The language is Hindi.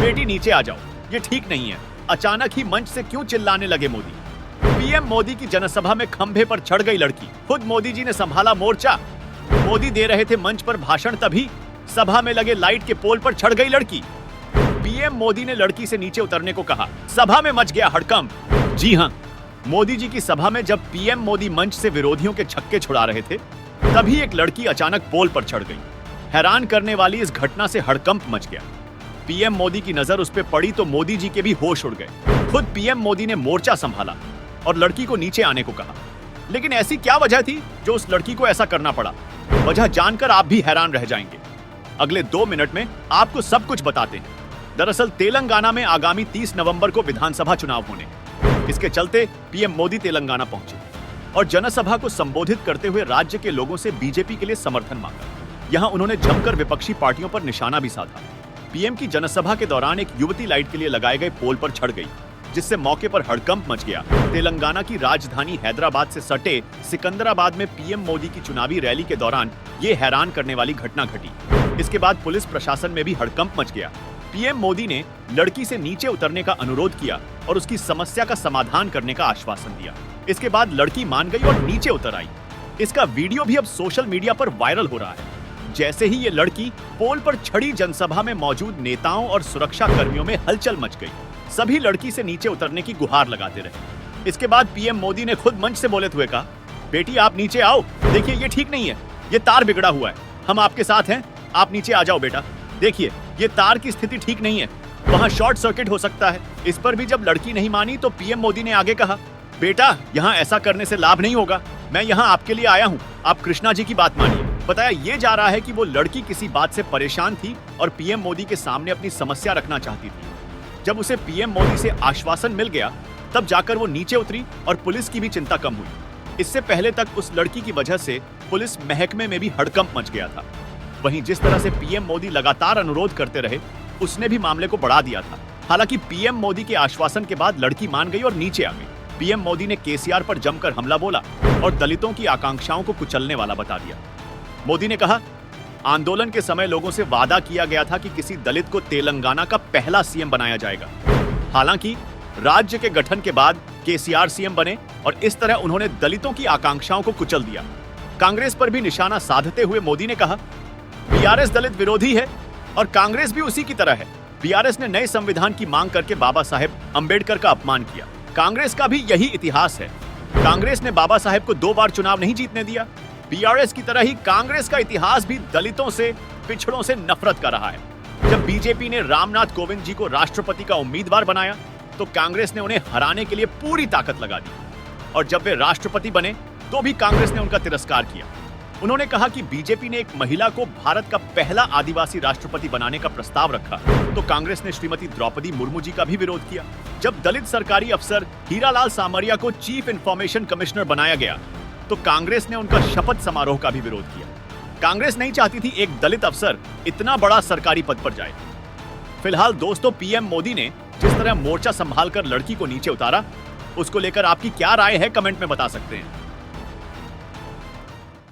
बेटी नीचे आ जाओ, ये ठीक नहीं है। अचानक ही मंच से क्यों चिल्लाने लगे मोदी। पीएम मोदी की जनसभा में खंभे पर चढ़ गई लड़की। खुद मोदी जी ने संभाला मोर्चा। मोदी दे रहे थे मंच पर भाषण, तभी सभा में लगे लाइट के पोल पर चढ़ गई लड़की। पीएम मोदी ने लड़की से नीचे उतरने को कहा। सभा में मच गया हड़कंप। जी हां, मोदी जी की सभा में जब पीएम मोदी मंच से विरोधियों के छक्के छुड़ा रहे थे, तभी एक लड़की अचानक पोल पर चढ़ गई। हैरान करने वाली इस घटना से हड़कंप मच गया। पीएम मोदी की नजर उस पर पड़ी तो मोदी जी के भी होश उड़ गए। खुद पीएम मोदी ने मोर्चा संभाला और लड़की को नीचे आने को कहा। लेकिन ऐसी क्या वजह थी जो उस लड़की को ऐसा करना पड़ा? वजह जानकर आप भी हैरान रह जाएंगे। अगले 2 मिनट में आपको सब कुछ बताते हैं। दरअसल तेलंगाना में आगामी 30 नवंबर को विधानसभा चुनाव होने, इसके चलते पीएम मोदी तेलंगाना पहुंचे और जनसभा को संबोधित करते हुए राज्य के लोगों से बीजेपी के लिए समर्थन मांगा। यहां उन्होंने जमकर विपक्षी पार्टियों पर निशाना भी साधा। पीएम की जनसभा के दौरान एक युवती लाइट के लिए लगाए गए पोल पर चढ़ गई, जिससे मौके पर हड़कंप मच गया। तेलंगाना की राजधानी हैदराबाद से सटे सिकंदराबाद में पीएम मोदी की चुनावी रैली के दौरान ये हैरान करने वाली घटना घटी। इसके बाद पुलिस प्रशासन में भी हड़कंप मच गया। पीएम मोदी ने लड़की से नीचे उतरने का अनुरोध किया और उसकी समस्या का समाधान करने का आश्वासन दिया। इसके बाद लड़की मान गई और नीचे उतर आई। इसका वीडियो भी अब सोशल मीडिया पर वायरल हो रहा है। जैसे ही ये लड़की पोल पर छड़ी जनसभा में मौजूद नेताओं और सुरक्षा कर्मियों में हलचल मच गई। सभी लड़की से नीचे उतरने की गुहार लगाते रहे। इसके बाद पीएम मोदी ने खुद मंच से बोलते हुए कहा, बेटी आप नीचे आओ, देखिए ये ठीक नहीं है, ये तार बिगड़ा हुआ है, हम आपके साथ हैं, आप नीचे आ जाओ बेटा, देखिए ये तार की स्थिति ठीक नहीं है, वहां शॉर्ट सर्किट हो सकता है। इस पर भी जब लड़की नहीं मानी तो पीएम मोदी ने आगे कहा, बेटा यहाँ ऐसा करने से लाभ नहीं होगा, मैं यहाँ आपके लिए आया हूँ, आप कृष्णा जी की बात मानिए। बताया ये जा रहा है कि वो लड़की किसी बात से परेशान थी और पीएम मोदी के सामने अपनी समस्या रखना चाहती थी। जब उसे पीएम मोदी से आश्वासन मिल गया, तब जाकर वो नीचे उतरी और पुलिस की भी चिंता कम हुई। इससे पहले तक उस लड़की की वजह से पुलिस महकमे में भी हड़कंप मच गया था। वहीं जिस तरह से पीएम मोदी लगातार अनुरोध करते रहे, उसने भी मामले को बढ़ा दिया था। हालांकि पीएम मोदी के आश्वासन के बाद लड़की मान गई और नीचे आ गई। पीएम मोदी ने केसीआर पर जमकर हमला बोला और दलितों की आकांक्षाओं को कुचलने वाला बता दिया। मोदी ने कहा, आंदोलन के समय लोगों से वादा किया गया था कि किसी दलित को तेलंगाना का पहला सीएम बनाया जाएगा। हालांकि राज्य के गठन के बाद केसीआर सीएम बने और इस तरह उन्होंने दलितों की आकांक्षाओं को कुचल दिया। कांग्रेस पर भी निशाना साधते हुए मोदी ने कहा, बीआरएस दलित विरोधी है और कांग्रेस भी उसी की तरह है। बीआरएस ने नए संविधान की मांग करके बाबा साहेब अंबेडकर का अपमान किया। कांग्रेस का भी यही इतिहास है। कांग्रेस ने बाबा साहेब को 2 बार चुनाव नहीं जीतने दिया। बीआरएस की तरह ही कांग्रेस का इतिहास भी दलितों से, पिछड़ों से नफरत का रहा है। जब बीजेपी ने रामनाथ कोविंद जी को राष्ट्रपति का उम्मीदवार बनाया, तो कांग्रेस ने उन्हें हराने के लिए पूरी ताकत लगा दी और जब वे राष्ट्रपति बने, तो भी कांग्रेस ने उनका तिरस्कार किया। उन्होंने कहा कि बीजेपी ने एक महिला को भारत का पहला आदिवासी राष्ट्रपति बनाने का प्रस्ताव रखा, तो कांग्रेस ने श्रीमती द्रौपदी मुर्मू जी का भी विरोध किया। जब दलित सरकारी अफसर हीरालाल सामरिया को चीफ इंफॉर्मेशन कमिश्नर बनाया गया, तो कांग्रेस ने उनका शपथ समारोह का भी विरोध किया। कांग्रेस नहीं चाहती थी एक दलित अफसर इतना बड़ा सरकारी पद पर जाए। फिलहाल दोस्तों, पीएम मोदी ने जिस तरह मोर्चा संभालकर लड़की को नीचे उतारा, उसको लेकर आपकी क्या राय है कमेंट में बता सकते हैं।